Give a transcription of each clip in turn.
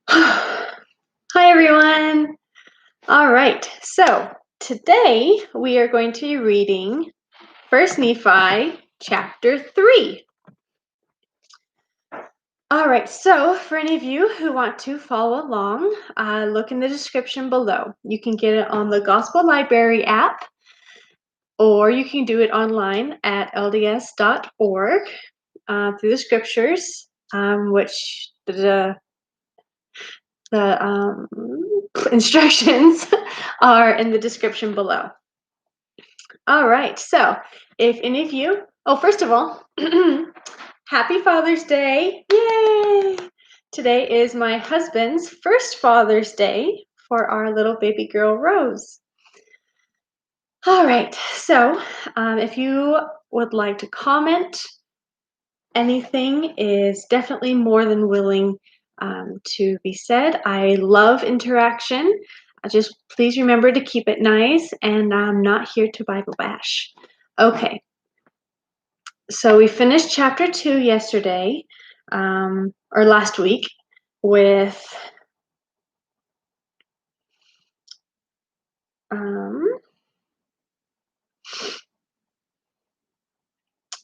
Hi, everyone. All right. So today we are going to be reading First Nephi chapter 3. All right. So for any of you who want to follow along, look in the description below. You can get it on the Gospel Library app, or you can do it online at lds.org through the scriptures, which the instructions are in the description below. All right, so if any of you, first of all, happy Father's Day. Yay! Today is my husband's first Father's Day for our little baby girl, Rose. All right, so if you would like to comment, anything is definitely more than willing to be said. I love interaction. Just please remember to keep it nice, and I'm not here to Bible bash. Okay, so we finished chapter 2 yesterday, or last week, with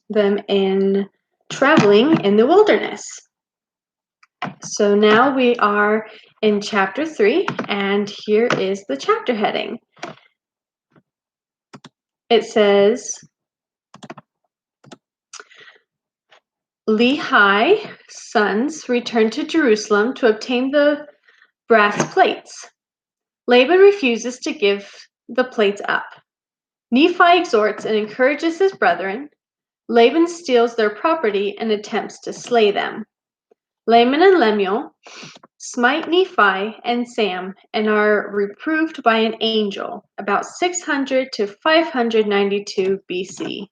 them in traveling in the wilderness. So now we are in chapter 3, and here is the chapter heading. It says, Lehi's sons returned to Jerusalem to obtain the brass plates. Laban refuses to give the plates up. Nephi exhorts and encourages his brethren. Laban steals their property and attempts to slay them. Laman and Lemuel smite Nephi and Sam and are reproved by an angel about 600 to 592 BC.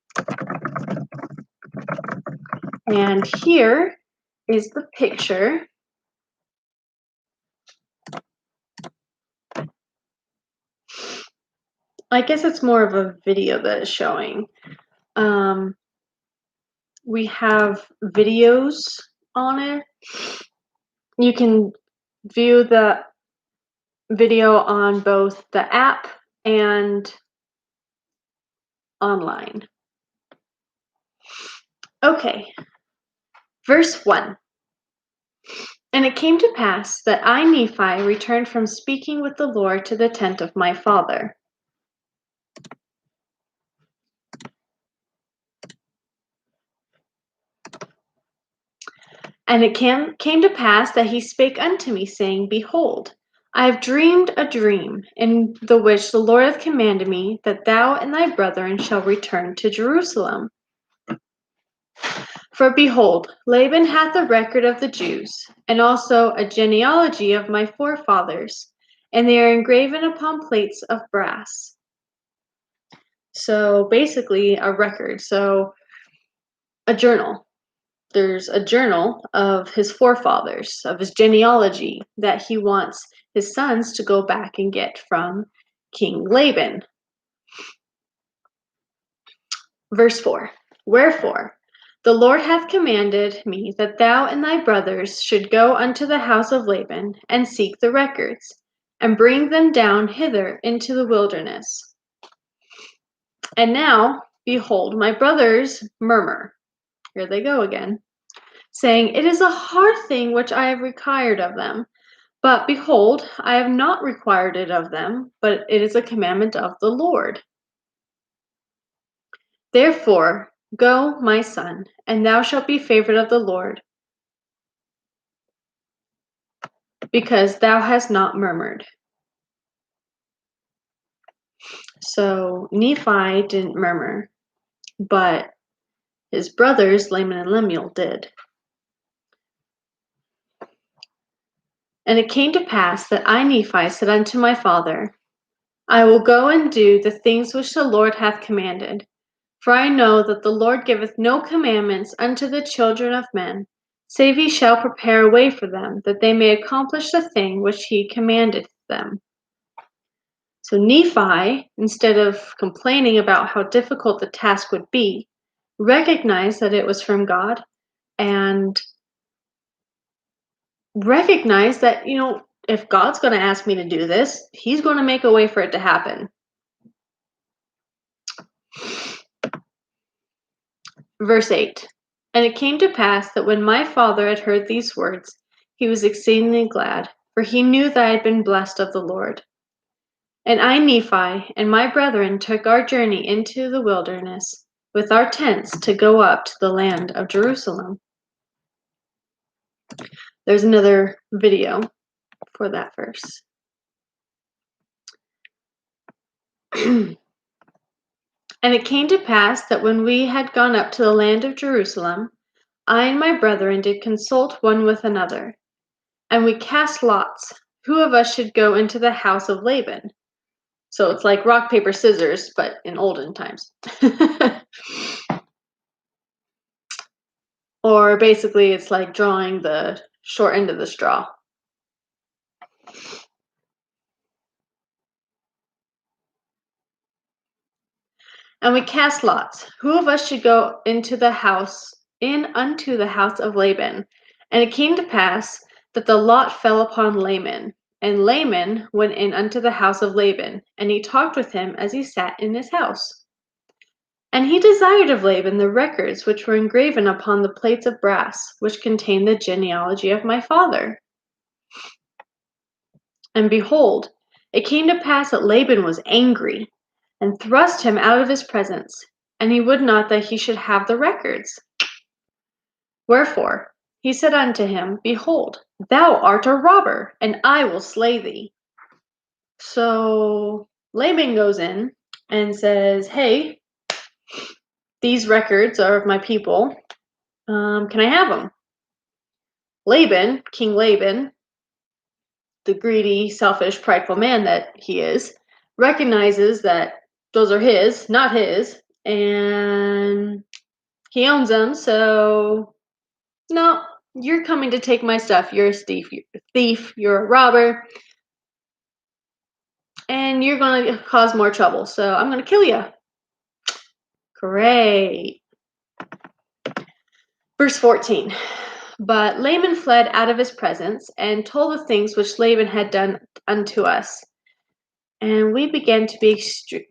And here is the picture. I guess it's more of a video that is showing. We have videos on it. You can view the video on both the app and online. Okay, verse 1. And it came to pass that I, Nephi, returned from speaking with the Lord to the tent of my father. And it came to pass that he spake unto me, saying, Behold, I have dreamed a dream, in the which the Lord hath commanded me that thou and thy brethren shall return to Jerusalem. For behold, Laban hath a record of the Jews, and also a genealogy of my forefathers, and they are engraven upon plates of brass. So basically a record, so a journal. There's a journal of his forefathers, of his genealogy, that he wants his sons to go back and get from King Laban. Verse 4. Wherefore, the Lord hath commanded me that thou and thy brothers should go unto the house of Laban, and seek the records, and bring them down hither into the wilderness. And now, behold, my brothers murmur. Here they go again. Saying, It is a hard thing which I have required of them. But behold, I have not required it of them, but it is a commandment of the Lord. Therefore, go, my son, and thou shalt be favored of the Lord, because thou hast not murmured. So Nephi didn't murmur, but his brothers, Laman and Lemuel, did. And it came to pass that I, Nephi, said unto my father, I will go and do the things which the Lord hath commanded. For I know that the Lord giveth no commandments unto the children of men, save he shall prepare a way for them, that they may accomplish the thing which he commanded them. So Nephi, instead of complaining about how difficult the task would be, recognized that it was from God and recognize that, if God's going to ask me to do this, he's going to make a way for it to happen. Verse 8. And it came to pass that when my father had heard these words, he was exceedingly glad, for he knew that I had been blessed of the Lord. And I, Nephi, and my brethren took our journey into the wilderness with our tents to go up to the land of Jerusalem. There's another video for that verse. And it came to pass that when we had gone up to the land of Jerusalem, I and my brethren did consult one with another, and we cast lots, who of us should go into the house of Laban. So it's like rock, paper, scissors, but in olden times. Or basically, it's like drawing the short end of the straw. And we cast lots, who of us should go unto the house of Laban. And it came to pass that the lot fell upon Laman. And Laman went in unto the house of Laban, and he talked with him as he sat in his house. And he desired of Laban the records which were engraven upon the plates of brass, which contained the genealogy of my father. And behold, it came to pass that Laban was angry, and thrust him out of his presence, and he would not that he should have the records. Wherefore he said unto him, Behold, thou art a robber, and I will slay thee. So Laban goes in and says, Hey, these records are of my people. Can I have them? Laban, King Laban, the greedy, selfish, prideful man that he is, recognizes that those are his, not his, and he owns them, so no, you're coming to take my stuff. You're a thief, you're a robber, and you're going to cause more trouble, so I'm going to kill you. Great. Verse 14. But Laman fled out of his presence and told the things which Laban had done unto us. And we began to be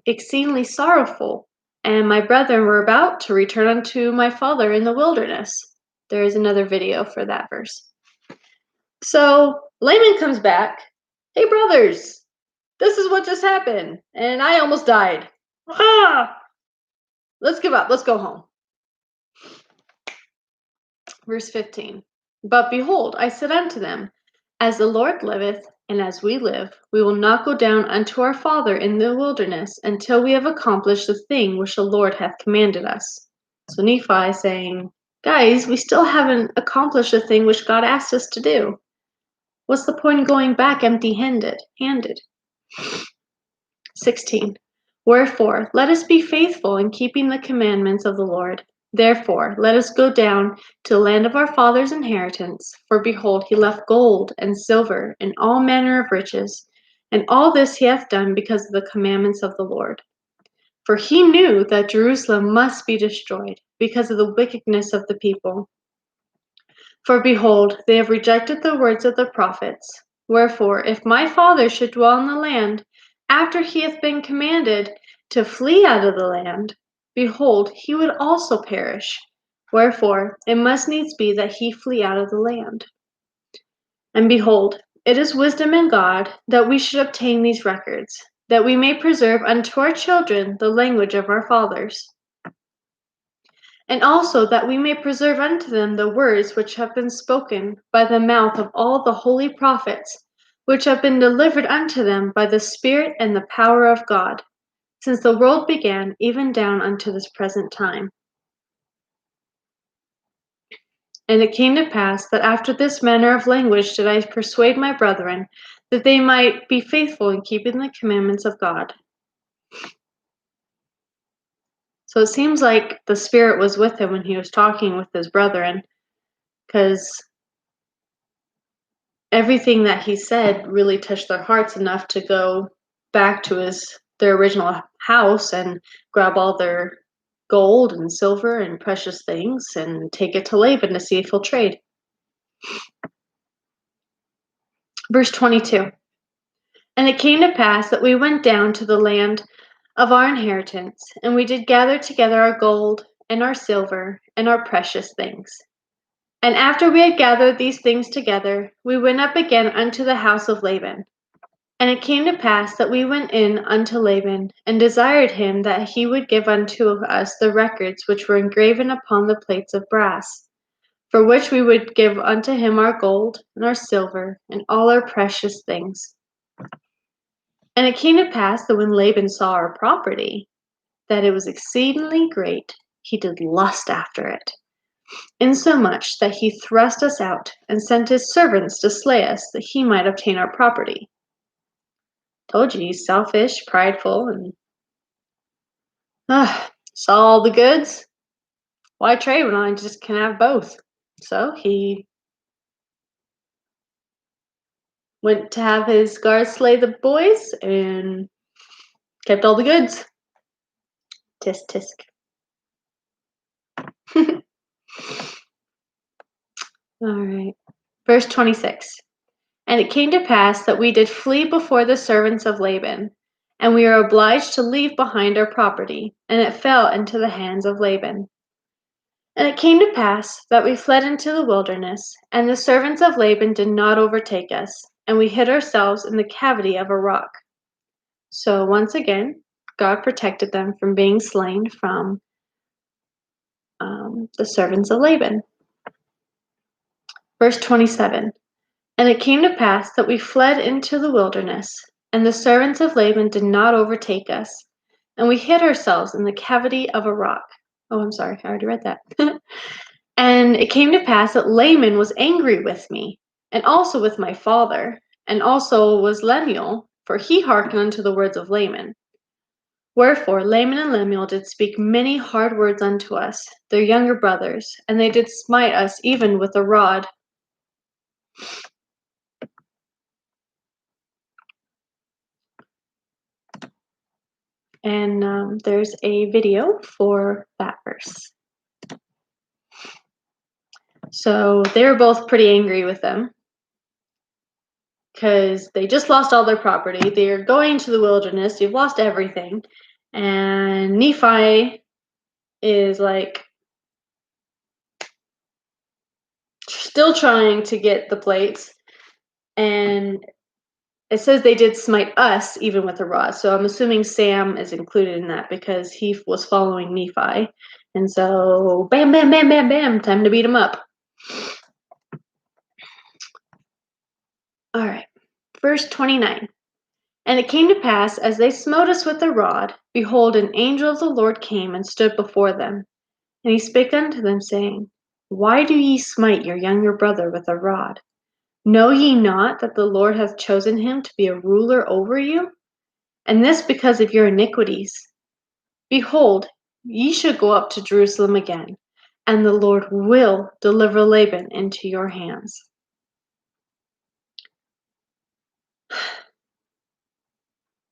exceedingly sorrowful, and my brethren were about to return unto my father in the wilderness. There is another video for that verse. So Laman comes back. Hey, brothers, this is what just happened, and I almost died. Ah! Let's give up. Let's go home. Verse 15. But behold, I said unto them, As the Lord liveth, and as we live, we will not go down unto our father in the wilderness until we have accomplished the thing which the Lord hath commanded us. So Nephi is saying, guys, we still haven't accomplished the thing which God asked us to do. What's the point in going back empty-handed? 16. Wherefore, let us be faithful in keeping the commandments of the Lord. Therefore, let us go down to the land of our father's inheritance. For behold, he left gold and silver and all manner of riches. And all this he hath done because of the commandments of the Lord. For he knew that Jerusalem must be destroyed because of the wickedness of the people. For behold, they have rejected the words of the prophets. Wherefore, if my father should dwell in the land, after he hath been commanded to flee out of the land, behold, he would also perish. Wherefore, it must needs be that he flee out of the land. And behold, it is wisdom in God that we should obtain these records, that we may preserve unto our children the language of our fathers. And also that we may preserve unto them the words which have been spoken by the mouth of all the holy prophets, which have been delivered unto them by the Spirit and the power of God, since the world began, even down unto this present time. And it came to pass that after this manner of language did I persuade my brethren, that they might be faithful in keeping the commandments of God. So it seems like the Spirit was with him when he was talking with his brethren, because everything that he said really touched their hearts enough to go back to their original house and grab all their gold and silver and precious things and take it to Laban to see if he'll trade. Verse 22. And it came to pass that we went down to the land of our inheritance, and we did gather together our gold and our silver and our precious things. And after we had gathered these things together, we went up again unto the house of Laban. And it came to pass that we went in unto Laban, and desired him that he would give unto us the records which were engraven upon the plates of brass, for which we would give unto him our gold and our silver and all our precious things. And it came to pass that when Laban saw our property, that it was exceedingly great, he did lust after it, insomuch that he thrust us out, and sent his servants to slay us, that he might obtain our property. Told you, he's selfish, prideful, and saw all the goods. Why trade when I just can have both? So he went to have his guards slay the boys and kept all the goods. Tisk tisk. All right. Verse 26. And it came to pass that we did flee before the servants of Laban, and we were obliged to leave behind our property, and it fell into the hands of Laban. And it came to pass that we fled into the wilderness, and the servants of Laban did not overtake us, and we hid ourselves in the cavity of a rock. So once again, God protected them from being slain from the servants of Laban. Verse 27. And it came to pass that we fled into the wilderness, and the servants of Laban did not overtake us, and we hid ourselves in the cavity of a rock. Oh, I'm sorry, I already read that. And it came to pass that Laman was angry with me, and also with my father, and also was Lemuel, for he hearkened unto the words of Laman. Wherefore Laman and Lemuel did speak many hard words unto us, their younger brothers, and they did smite us even with a rod. And there's a video for that verse. So they were both pretty angry with them because they just lost all their property. They're going to the wilderness. You've lost everything. And Nephi is like still trying to get the plates. And it says they did smite us even with a rod. So I'm assuming Sam is included in that because he was following Nephi. And so bam, bam, bam, bam, bam, time to beat him up. All right, verse 29. And it came to pass, as they smote us with a rod, behold, an angel of the Lord came and stood before them. And he spake unto them, saying, Why do ye smite your younger brother with a rod? Know ye not that the Lord hath chosen him to be a ruler over you? And this because of your iniquities. Behold, ye should go up to Jerusalem again, and the Lord will deliver Laban into your hands.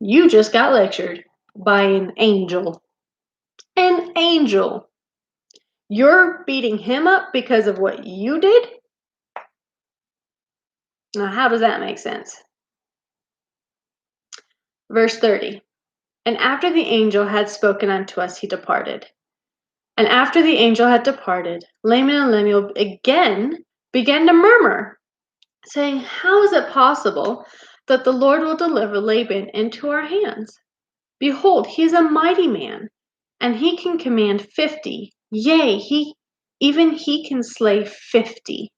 You just got lectured by an angel. An angel. You're beating him up because of what you did? Now, how does that make sense? Verse 30. And after the angel had spoken unto us, he departed. And after the angel had departed, Laman and Lemuel again began to murmur, saying, How is it possible that the Lord will deliver Laban into our hands? Behold, he is a mighty man, and he can command 50. Yea, he can slay 50.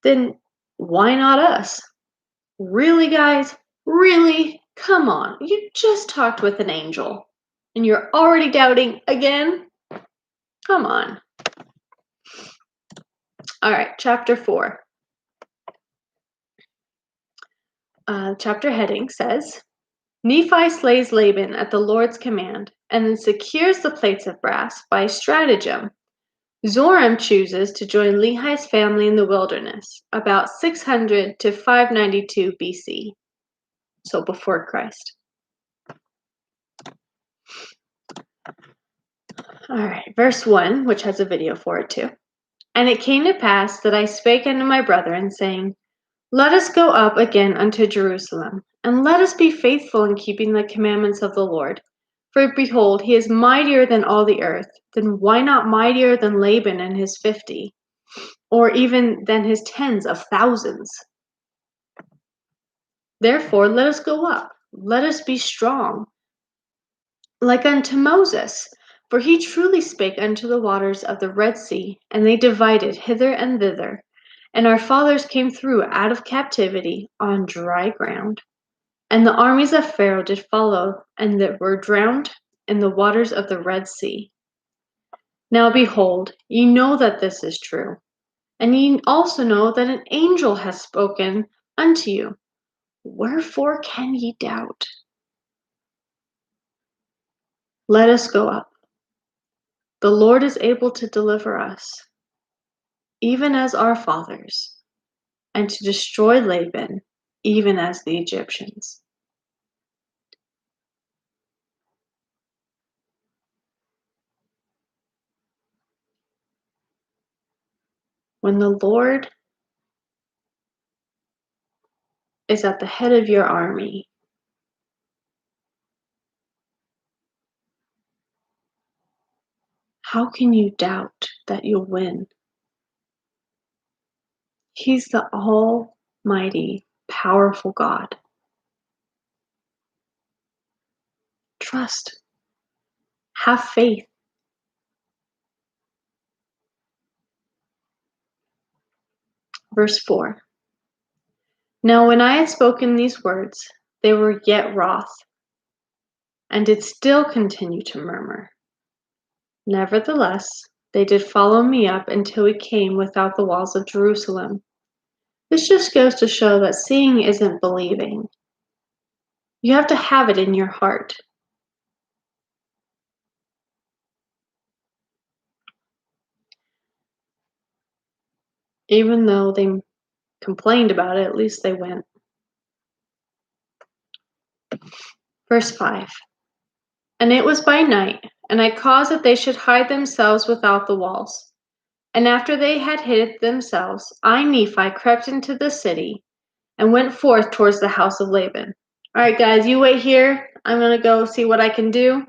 Then why not us? Really, guys? Really? Come on. You just talked with an angel, and you're already doubting again? Come on. All right, chapter 4. Chapter heading says, Nephi slays Laban at the Lord's command, and then secures the plates of brass by stratagem. Zoram chooses to join Lehi's family in the wilderness, about 600 to 592 BC, so before Christ. All right, verse 1, which has a video for it too. And it came to pass that I spake unto my brethren, saying, Let us go up again unto Jerusalem, and let us be faithful in keeping the commandments of the Lord. For behold, he is mightier than all the earth. Then why not mightier than Laban and his 50, or even than his tens of thousands? Therefore, let us go up. Let us be strong, like unto Moses. For he truly spake unto the waters of the Red Sea, and they divided hither and thither. And our fathers came through out of captivity on dry ground. And the armies of Pharaoh did follow, and that were drowned in the waters of the Red Sea. Now behold, ye know that this is true. And ye also know that an angel has spoken unto you. Wherefore can ye doubt? Let us go up. The Lord is able to deliver us, even as our fathers, and to destroy Laban, even as the Egyptians. When the Lord is at the head of your army, how can you doubt that you'll win? He's the almighty, powerful God. Trust. Have faith. Verse 4. Now when I had spoken these words, they were yet wroth, and did still continue to murmur. Nevertheless, they did follow me up until we came without the walls of Jerusalem. This just goes to show that seeing isn't believing. You have to have it in your heart. Even though they complained about it, at least they went. Verse 5. And it was by night, and I caused that they should hide themselves without the walls. And after they had hid themselves, I, Nephi, crept into the city and went forth towards the house of Laban. All right, guys, you wait here. I'm going to go see what I can do.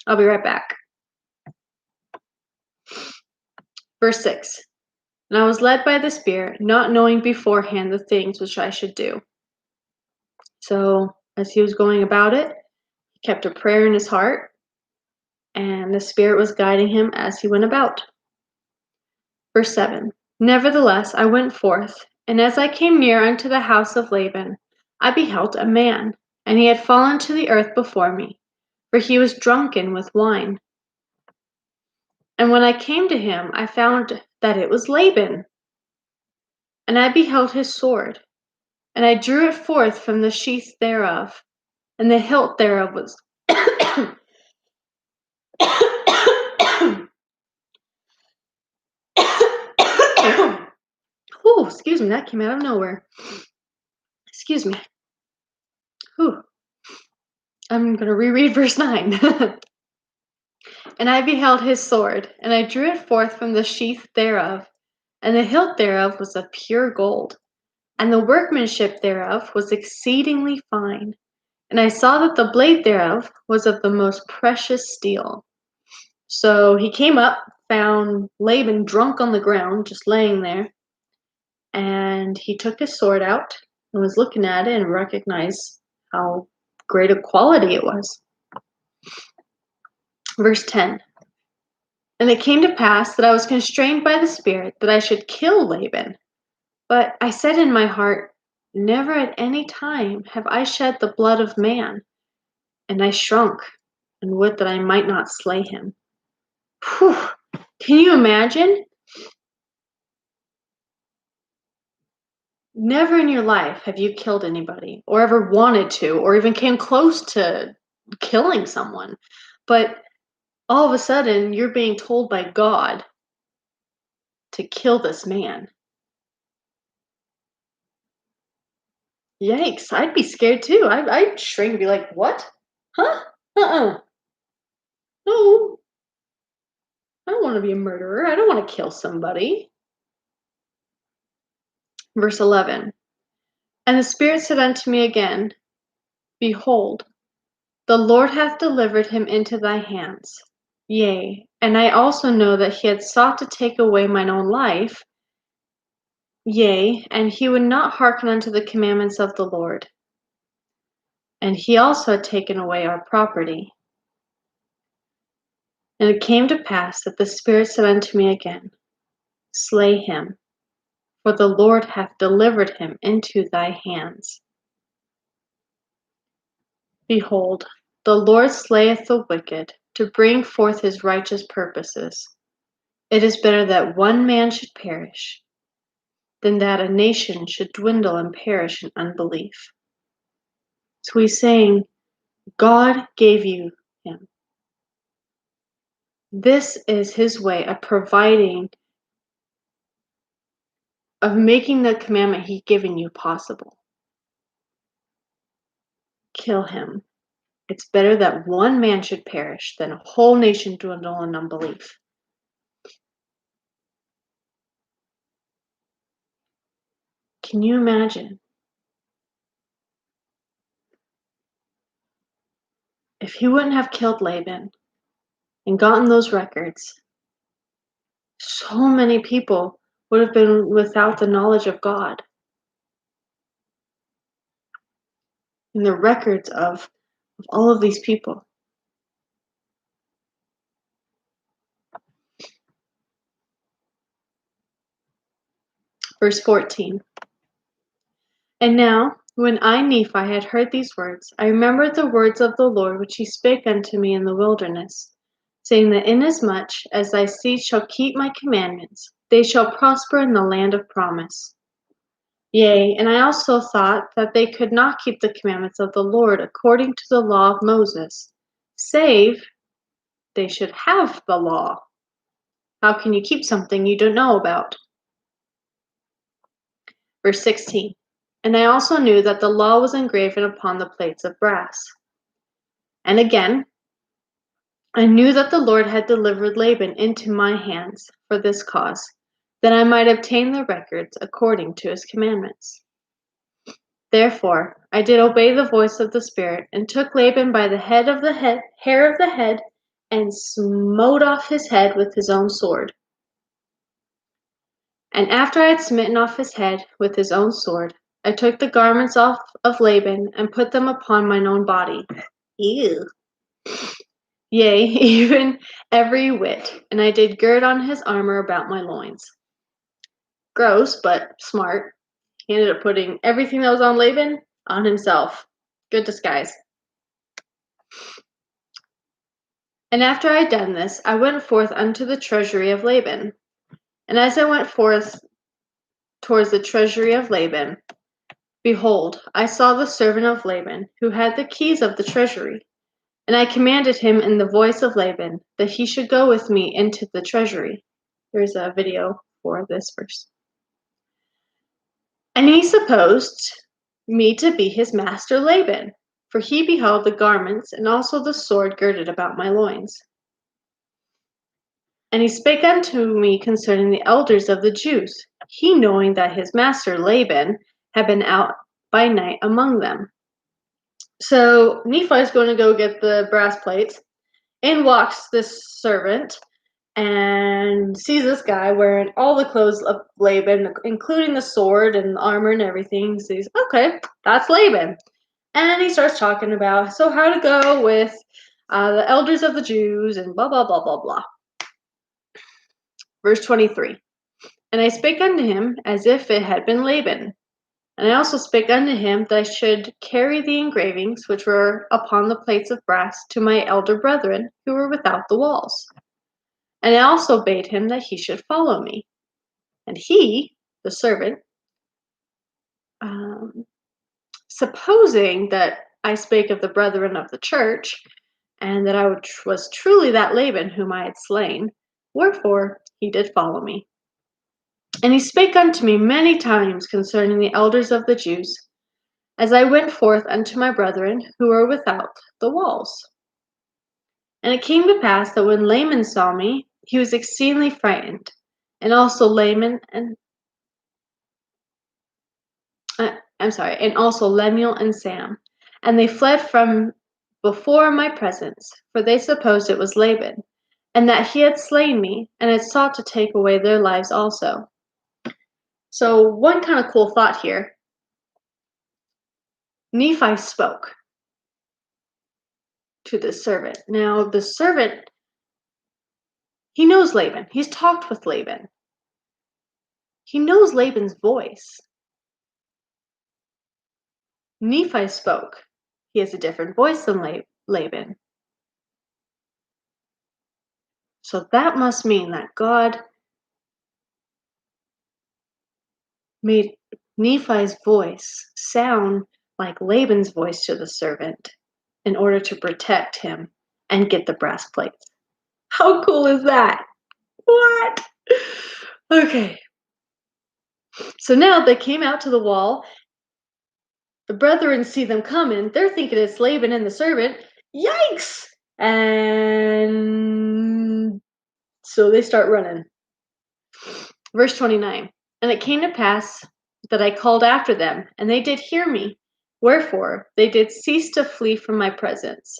I'll be right back. Verse 6. And I was led by the Spirit, not knowing beforehand the things which I should do. So, as he was going about it, he kept a prayer in his heart, and the Spirit was guiding him as he went about. Verse 7. Nevertheless, I went forth, and as I came near unto the house of Laban, I beheld a man, and he had fallen to the earth before me, for he was drunken with wine. And when I came to him, I found that it was Laban. And I beheld his sword, and I drew it forth from the sheath thereof, and the hilt thereof was oh, excuse me, that came out of nowhere. Excuse me. Whew. I'm going to reread verse 9. And I beheld his sword, and I drew it forth from the sheath thereof, and the hilt thereof was of pure gold, and the workmanship thereof was exceedingly fine. And I saw that the blade thereof was of the most precious steel. So he came up, found Laban drunk on the ground, just laying there, and he took his sword out and was looking at it and recognized how great a quality it was. Verse 10. And it came to pass that I was constrained by the Spirit that I should kill Laban. But I said in my heart, never at any time have I shed the blood of man. And I shrunk and would that I might not slay him. Whew. Can you imagine? Never in your life have you killed anybody or ever wanted to or even came close to killing someone. But all of a sudden, you're being told by God to kill this man. Yikes, I'd be scared too. I'd shrink and be like, what? Huh? Uh-uh. No, I don't want to be a murderer. I don't want to kill somebody. Verse 11. And the Spirit said unto me again, Behold, the Lord hath delivered him into thy hands. Yea, and I also know that he had sought to take away mine own life. Yea, and he would not hearken unto the commandments of the Lord. And he also had taken away our property. And it came to pass that the Spirit said unto me again, Slay him, for the Lord hath delivered him into thy hands. Behold, the Lord slayeth the wicked, to bring forth his righteous purposes. It is better that one man should perish, than that a nation should dwindle and perish in unbelief. So he's saying, God gave you him. This is his way of providing, of making the commandment he's given you possible. Kill him. It's better that one man should perish than a whole nation dwindle in unbelief. Can you imagine? If he wouldn't have killed Laban and gotten those records, so many people would have been without the knowledge of God and the records of all of these people. Verse 14. And now, when I, Nephi, had heard these words, I remembered the words of the Lord which he spake unto me in the wilderness, saying that inasmuch as thy seed shall keep my commandments, they shall prosper in the land of promise. Yea, and I also thought that they could not keep the commandments of the Lord according to the law of Moses, save they should have the law. How can you keep something you don't know about? Verse 16. And I also knew that the law was engraven upon the plates of brass. And again, I knew that the Lord had delivered Laban into my hands for this cause, that I might obtain the records according to his commandments. Therefore, I did obey the voice of the Spirit, and took Laban by the hair of the head, and smote off his head with his own sword. And after I had smitten off his head with his own sword, I took the garments off of Laban, and put them upon mine own body. Ew. Yea, even every whit, and I did gird on his armor about my loins. Gross, but smart. He ended up putting everything that was on Laban on himself. Good disguise. And after I had done this, I went forth unto the treasury of Laban. And as I went forth towards the treasury of Laban, behold, I saw the servant of Laban, who had the keys of the treasury. And I commanded him in the voice of Laban that he should go with me into the treasury. There's a video for this verse. And he supposed me to be his master Laban, for he beheld the garments and also the sword girded about my loins. And he spake unto me concerning the elders of the Jews, he knowing that his master Laban had been out by night among them. So Nephi is going to go get the brass plates, and walks this servant and sees this guy wearing all the clothes of Laban, including the sword and the armor and everything. Sees, okay, that's Laban. And he starts talking about, so how to go with the elders of the Jews and blah, blah, blah, blah, blah. Verse 23. And I spake unto him as if it had been Laban. And I also spake unto him that I should carry the engravings which were upon the plates of brass to my elder brethren who were without the walls. And I also bade him that he should follow me. And he, the servant, supposing that I spake of the brethren of the church, and that I was truly that Laban whom I had slain, wherefore he did follow me. And he spake unto me many times concerning the elders of the Jews, as I went forth unto my brethren who were without the walls. And it came to pass that when Laman saw me, he was exceedingly frightened, and also Laman and also Lemuel and Sam. And they fled from before my presence, for they supposed it was Laban, and that he had slain me, and had sought to take away their lives also. So one kind of cool thought here. Nephi spoke to the servant. Now the servant, he knows Laban. He's talked with Laban. He knows Laban's voice. Nephi spoke. He has a different voice than Laban. So that must mean that God made Nephi's voice sound like Laban's voice to the servant in order to protect him and get the brass plates. How cool is that? What? Okay. So now they came out to the wall. The brethren see them coming. They're thinking it's Laban and the servant. Yikes! And so they start running. Verse 29. And it came to pass that I called after them, and they did hear me. Wherefore they did cease to flee from my presence.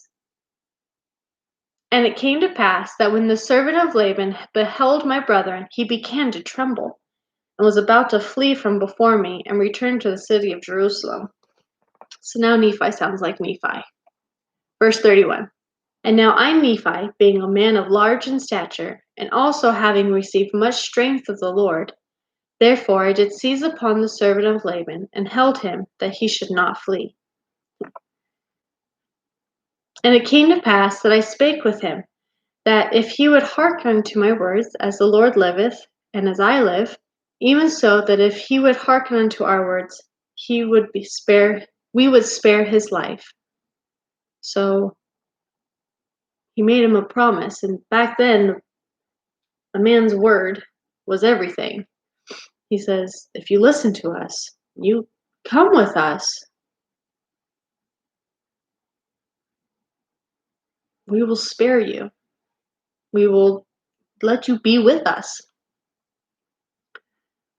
And it came to pass that when the servant of Laban beheld my brethren, he began to tremble, and was about to flee from before me, and return to the city of Jerusalem. So now Nephi sounds like Nephi. Verse 31. And now I, Nephi, being a man of large in stature, and also having received much strength of the Lord, therefore I did seize upon the servant of Laban, and held him, that he should not flee. And it came to pass that I spake with him, that if he would hearken unto my words, as the Lord liveth, and as I live, even so that if he would hearken unto our words, we would spare his life. So he made him a promise, and back then, a man's word was everything. He says, if you listen to us, you come with us, we will spare you. We will let you be with us.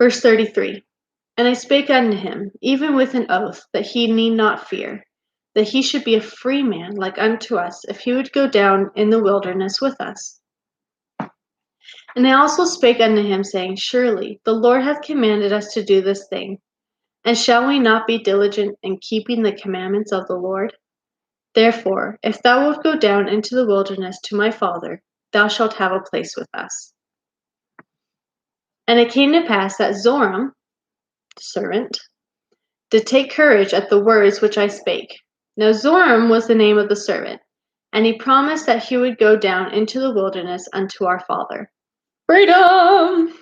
Verse 33. And I spake unto him, even with an oath, that he need not fear, that he should be a free man like unto us, if he would go down in the wilderness with us. And I also spake unto him, saying, surely the Lord hath commanded us to do this thing, and shall we not be diligent in keeping the commandments of the Lord? Therefore, if thou wilt go down into the wilderness to my father, thou shalt have a place with us. And it came to pass that Zoram, the servant, did take courage at the words which I spake. Now Zoram was the name of the servant, and he promised that he would go down into the wilderness unto our father. Freedom!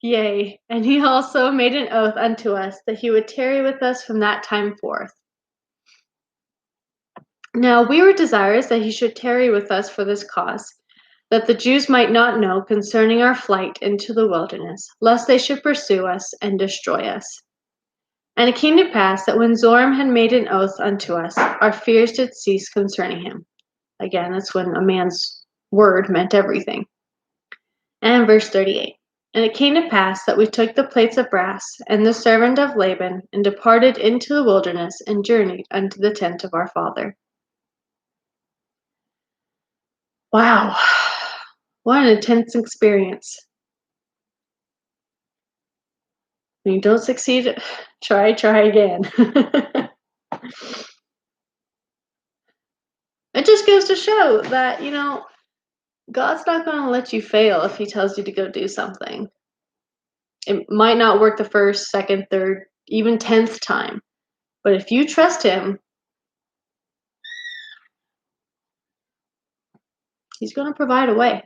Yea, and he also made an oath unto us that he would tarry with us from that time forth. Now we were desirous that he should tarry with us for this cause, that the Jews might not know concerning our flight into the wilderness, lest they should pursue us and destroy us. And it came to pass that when Zoram had made an oath unto us, our fears did cease concerning him. Again, that's when a man's word meant everything. And verse 38. And it came to pass that we took the plates of brass and the servant of Laban, and departed into the wilderness, and journeyed unto the tent of our father. Wow, what an intense experience. When you don't succeed, try again. It just goes to show that, God's not going to let you fail if he tells you to go do something. It might not work the first, second, third, even 10th time. But if you trust him, he's going to provide a way.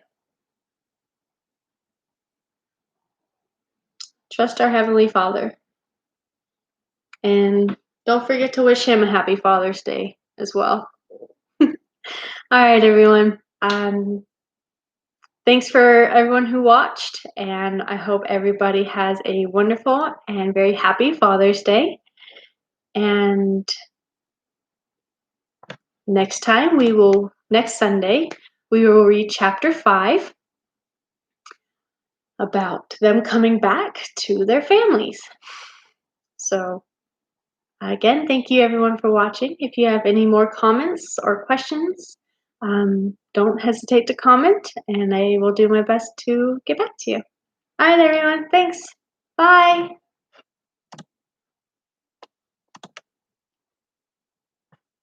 Trust our Heavenly Father. And don't forget to wish him a happy Father's Day as well. All right, everyone. Thanks for everyone who watched, and I hope everybody has a wonderful and very happy Father's Day. And next Sunday, we will read chapter 5 about them coming back to their families. So Again, thank you everyone for watching. If you have any more comments or questions, don't hesitate to comment, and I will do my best to get back to you. All right, everyone. Thanks. Bye.